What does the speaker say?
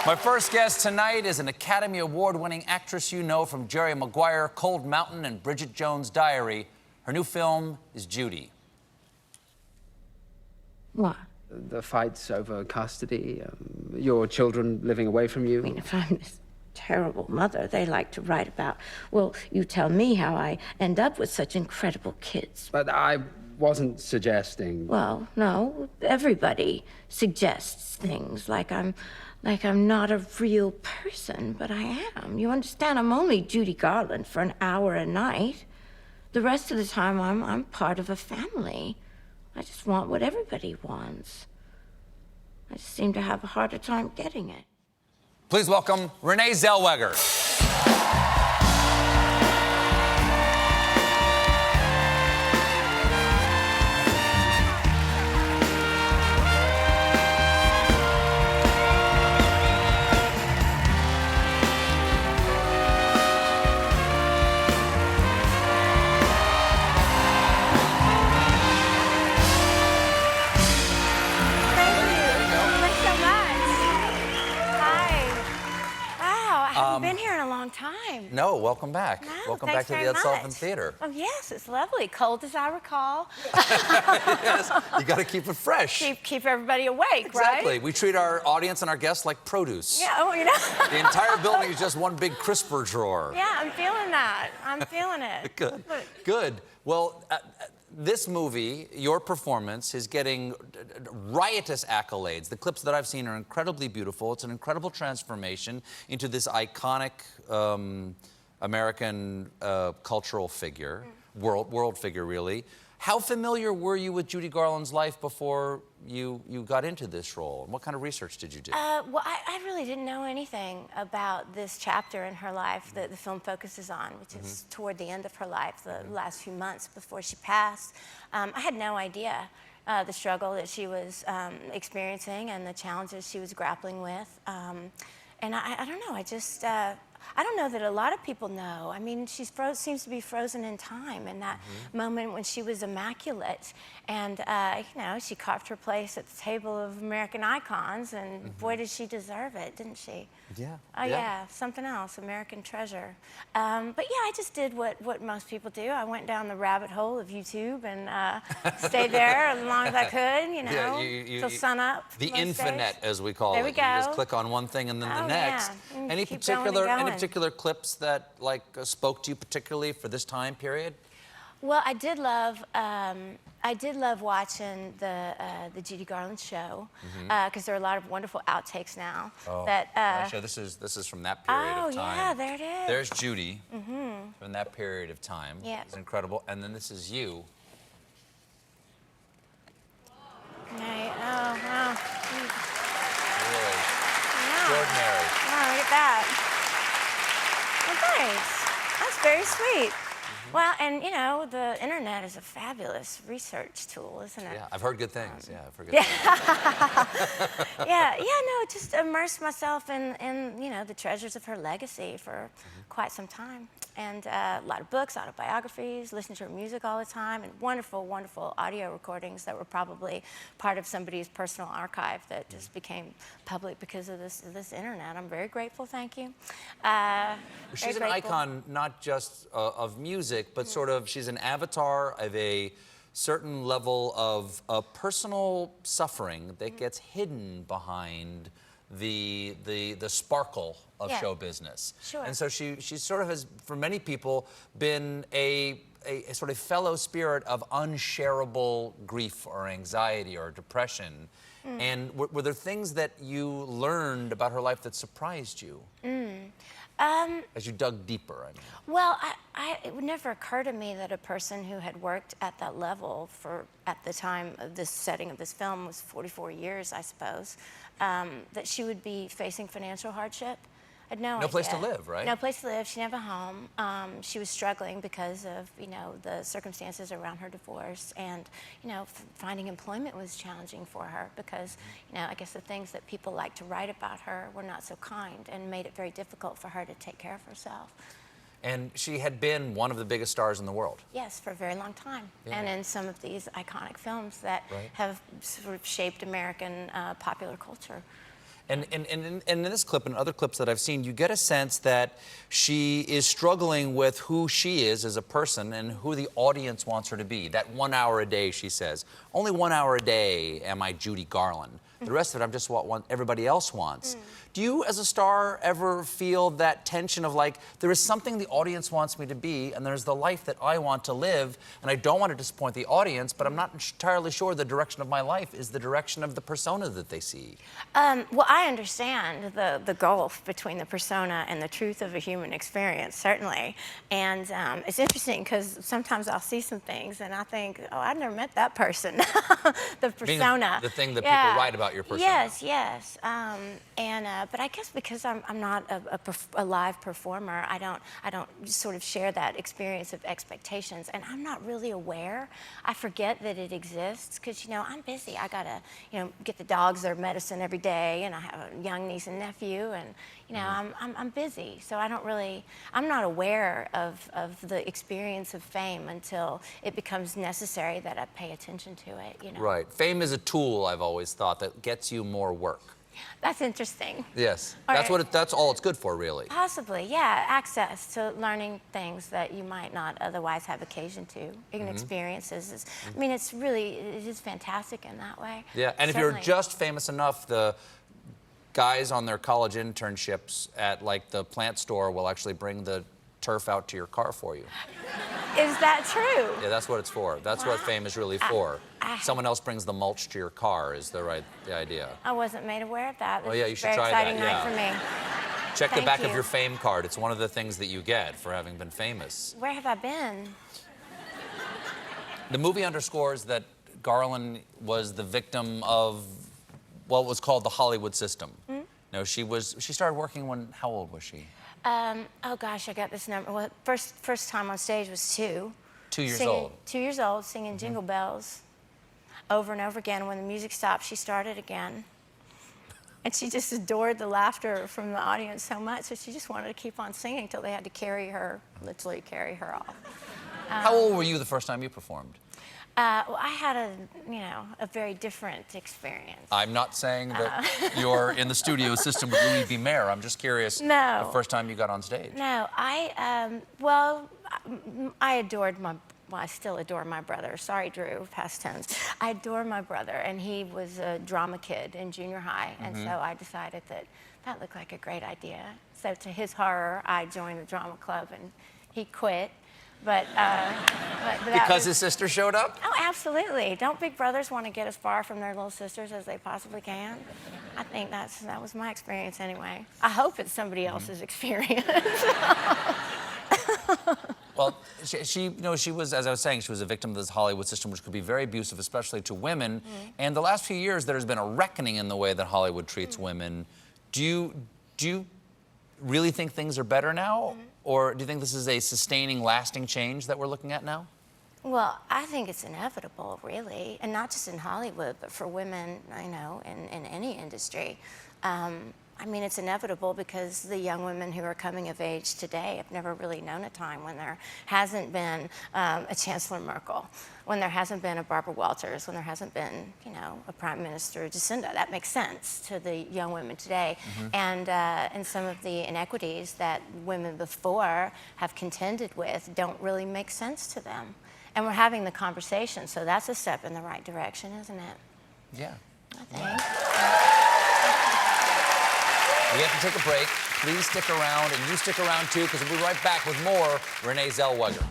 My first guest tonight is an Academy Award-winning actress you know from Jerry Maguire, Cold Mountain, and Bridget Jones' Diary. Her new film is Judy. What? The fights over custody, your children living away from you. I mean, if I'm this terrible mother they like to write about, well, you tell me how I end up with such incredible kids. But I wasn't suggesting... Well, no, everybody suggests things like I'm not a real person, but I am. You understand, I'm only Judy Garland for an hour a night. The rest of the time, I'm part of a family. I just want what everybody wants. I just seem to have a harder time getting it. Please welcome Renée Zellweger. Been here in a long time. No, welcome back. No, welcome back to the Ed Sullivan Theater. Oh, yes, it's lovely. Cold as I recall. Yes, you got to keep it fresh. Keep everybody awake, right? Exactly. We treat our audience and our guests like produce. Yeah, oh, you know. The entire building is just one big crisper drawer. Yeah, I'm feeling that. I'm feeling it. Good, good. Well, this movie, your performance, is getting riotous accolades. The clips that I've seen are incredibly beautiful. It's an incredible transformation into this iconic American cultural figure, world figure, really. How familiar were you with Judy Garland's life before you got into this role? And what kind of research did you do? Well, I really didn't know anything about this chapter in her life that the film focuses on, which is toward the end of her life, the last few months before she passed. I had no idea the struggle that she was experiencing and the challenges she was grappling with. And I don't know, I don't know that a lot of people know. I mean, she seems to be frozen in time in that moment when she was immaculate. And, you know, she carved her place at the table of American icons, and boy, did she deserve it, didn't she? Yeah. Oh, yeah, something else, American treasure. But, yeah, I just did what most people do. I went down the rabbit hole of YouTube and stayed there as long as I could, you know, till sun up. The infinite, as we call it. There we go. You just click on one thing and then the next. Yeah. Any particular clips that spoke to you particularly for this time period? Well, I did love watching the Judy Garland show because there are a lot of wonderful outtakes now. Oh, that this is from that period of time. Oh yeah, there it is. There's Judy from that period of time. Yeah, it's incredible. And then this is you. Right. Oh wow. Really extraordinary. Oh, look at that. Oh, thanks. That's very sweet. Well, and you know, the internet is a fabulous research tool, isn't it? Yeah, I've heard good things. Yeah, I've heard good things. No, just immersed myself in you know, the treasures of her legacy for quite some time. And a lot of books, autobiographies, listened to her music all the time, and wonderful, wonderful audio recordings that were probably part of somebody's personal archive that just became public because of this internet. I'm very grateful, thank you. She's an icon not just of music, but sort of, she's an avatar of a certain level of personal suffering that gets hidden behind the sparkle of show business. Sure. And so she sort of has, for many people, been a sort of fellow spirit of unshareable grief or anxiety or depression. And were there things that you learned about her life that surprised you? As you dug deeper, I mean. Well, it would never occur to me that a person who had worked at that level at the time of this setting of this film was 44 years, I suppose, that she would be facing financial hardship. I had no idea. No place to live, right? No place to live. She didn't have a home. She was struggling because of, you know, the circumstances around her divorce, and, you know, finding employment was challenging for her because, you know, I guess the things that people like to write about her were not so kind and made it very difficult for her to take care of herself. And she had been one of the biggest stars in the world. Yes, for a very long time. Yeah. And in some of these iconic films that have sort of shaped American popular culture. And in this clip and other clips that I've seen, you get a sense that she is struggling with who she is as a person and who the audience wants her to be. That 1 hour a day, she says. Only 1 hour a day am I Judy Garland. The rest of it, I'm just what everybody else wants. Do you, as a star, ever feel that tension of like, there is something the audience wants me to be, and there's the life that I want to live, and I don't want to disappoint the audience, but I'm not entirely sure the direction of my life is the direction of the persona that they see? Well, I understand the gulf between the persona and the truth of a human experience, certainly. And it's interesting because sometimes I'll see some things and I think, oh, I've never met that person. The persona. The thing that people write about your persona. Yes, yes. But I guess because I'm not a live performer, I don't sort of share that experience of expectations, and I'm not really aware. I forget that it exists because, you know, I'm busy. I gotta, you know, get the dogs their medicine every day, and I have a young niece and nephew, and you know, I'm busy, so I'm not aware of the experience of fame until it becomes necessary that I pay attention to it. You know. Right. Fame is a tool, I've always thought, that gets you more work. That's interesting. Yes. That's all it's good for, really. Possibly, yeah. Access to learning things that you might not otherwise have occasion to. Experiences. I mean, it is fantastic in that way. Yeah, and certainly. if you're just famous enough, the guys on their college internships at, like, the plant store will actually bring the turf out to your car for you. Is that true? Yeah, that's what it's for. That's what fame is really for. Someone else brings the mulch to your car is the idea. I wasn't made aware of that. Oh, yeah, you should try that. Very that, exciting night for me. Check the Thank back you. of your fame card. It's one of the things that you get for having been famous. Where have I been? The movie underscores that Garland was the victim of what was called the Hollywood system. No, she started working when, how old was she? Oh gosh, I got this number. Well, first time on stage was 2. 2 years Singing, old. 2 years old, singing Jingle Bells over and over again. When the music stopped, she started again. And she just adored the laughter from the audience so much that she just wanted to keep on singing until they had to literally carry her off. How old were you the first time you performed? Well, I had a very different experience. I'm not saying that you're in the studio system with Louis B. Mayer. I'm just curious. No. The first time you got on stage. No, I adored I still adore my brother. Sorry, Drew, past tense. I adore my brother, and he was a drama kid in junior high, and so I decided that looked like a great idea. So to his horror, I joined the drama club, and he quit. But Because his sister showed up? Oh, absolutely. Don't big brothers want to get as far from their little sisters as they possibly can? I think that was my experience anyway. I hope it's somebody else's experience. Well, she was, as I was saying, she was a victim of this Hollywood system, which could be very abusive, especially to women. And the last few years, there has been a reckoning in the way that Hollywood treats women. Do you really think things are better now? Or do you think this is a sustaining, lasting change that we're looking at now? Well, I think it's inevitable, really, and not just in Hollywood, but for women, you know, in any industry. I mean, it's inevitable because the young women who are coming of age today have never really known a time when there hasn't been a Chancellor Merkel, when there hasn't been a Barbara Walters, when there hasn't been, you know, a Prime Minister Jacinda. That makes sense to the young women today. And some of the inequities that women before have contended with don't really make sense to them. And we're having the conversation, so that's a step in the right direction, isn't it? Yeah. I think. We have to take a break. Please stick around, and you stick around too, because we'll be right back with more Renée Zellweger.